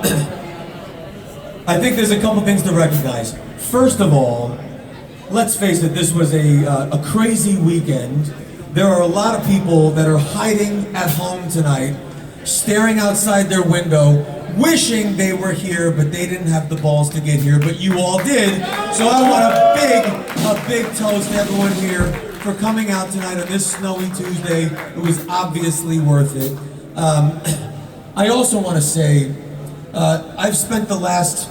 I think there's a couple things to recognize. First of all, let's face it, this was a crazy weekend. There are a lot of people that are hiding at home tonight, staring outside their window, wishing they were here, but they didn't have the balls to get here, but you all did. So I want a big toast to everyone here for coming out tonight on this snowy Tuesday. It was obviously worth it. I also want to say, I've spent the last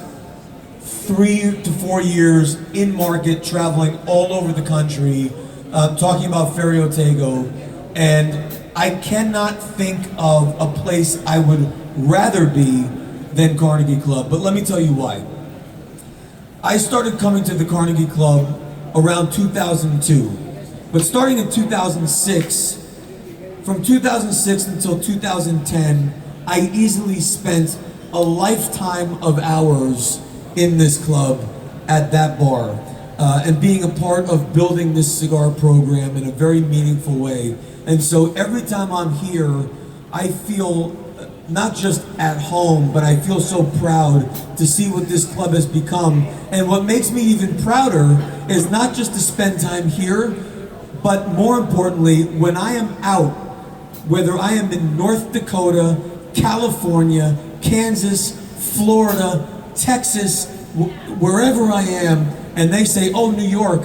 3 to 4 years in market, traveling all over the country, talking about Ferio Tego, and I cannot think of a place I would rather be than Carnegie Club, but let me tell you why. I started coming to the Carnegie Club around 2002, but starting in 2006, from 2006 until 2010, I easily spent a lifetime of hours in this club at that bar, and being a part of building this cigar program in a very meaningful way. And so every time I'm here, I feel not just at home, but I feel so proud to see what this club has become. And what makes me even prouder is not just to spend time here, but more importantly, when I am out, whether I am in North Dakota, California, Kansas, Florida, Texas, wherever I am, and they say, "Oh, New York,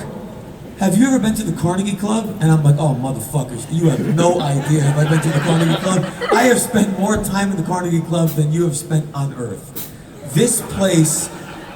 have you ever been to the Carnegie Club?" And I'm like, "Oh, motherfuckers, you have no idea have I been to the Carnegie Club. I have spent more time in the Carnegie Club than you have spent on Earth." This place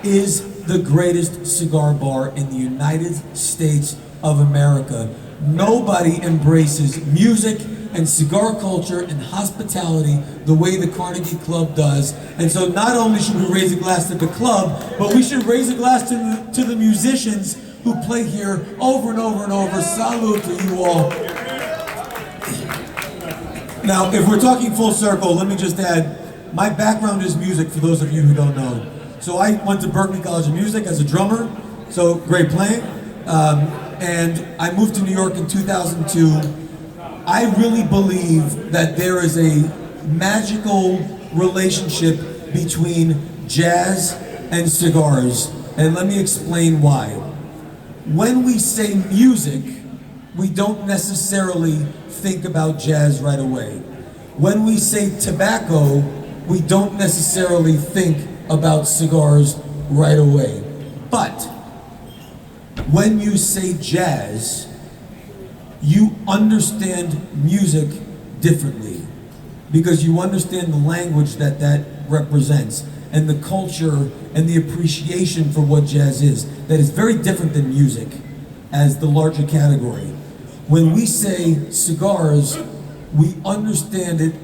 is the greatest cigar bar in the United States of America. Nobody embraces music and cigar culture and hospitality the way the Carnegie Club does. And so not only should we raise a glass to the club, but we should raise a glass to the musicians who play here over and over and over. Salute to you all. Now, if we're talking full circle, let me just add, my background is music, for those of you who don't know. So I went to Berklee College of Music as a drummer, so great playing. And I moved to New York in 2002. I really believe that there is a magical relationship between jazz and cigars, and let me explain why. When we say music, we don't necessarily think about jazz right away. When we say tobacco, we don't necessarily think about cigars right away. But when you say jazz, you understand music differently because you understand the language that that represents and the culture and the appreciation for what jazz is. That is very different than music as the larger category. When we say cigars, we understand it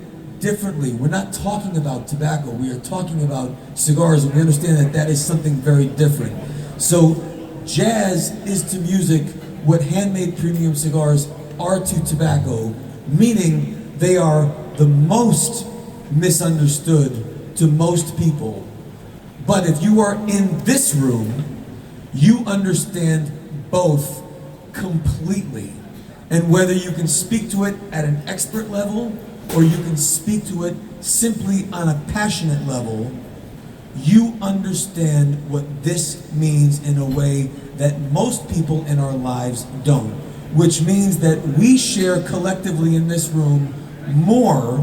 differently. We're not talking about tobacco, we are talking about cigars, and we understand that that is something very different. So jazz is to music what handmade premium cigars are to tobacco, meaning they are the most misunderstood to most people. But if you are in this room, you understand both completely. And whether you can speak to it at an expert level or you can speak to it simply on a passionate level, you understand what this means in a way that most people in our lives don't. Which means that we share collectively in this room more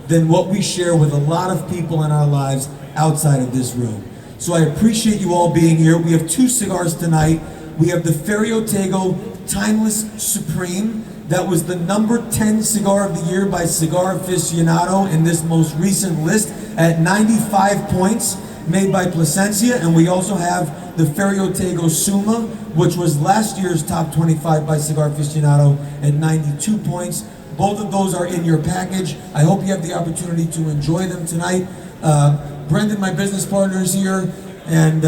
than what we share with a lot of people in our lives outside of this room. So I appreciate you all being here. We have 2 cigars tonight. We have the Ferio Tego Timeless Supreme. That was the number 10 cigar of the year by Cigar Aficionado in this most recent list at 95 points, made by Plasencia. And we also have the Ferio Tego Suma, which was last year's top 25 by Cigar Aficionado at 92 points. Both of those are in your package. I hope you have the opportunity to enjoy them tonight. Brendan, my business partner, is here, and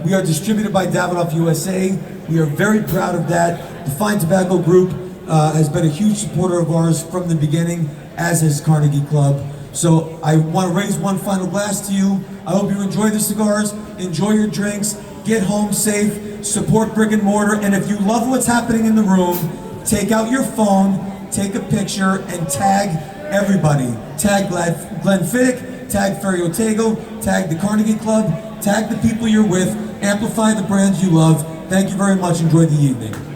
we are distributed by Davidoff USA. We are very proud of that. The Fine Tobacco Group has been a huge supporter of ours from the beginning, as has Carnegie Club. So I want to raise one final glass to you. I hope you enjoy the cigars, enjoy your drinks, get home safe, support brick and mortar, and if you love what's happening in the room, take out your phone, take a picture, and tag everybody. Tag Glenfiddich, tag Ferio Tego, tag the Carnegie Club, tag the people you're with, amplify the brands you love. Thank you very much. Enjoy the evening.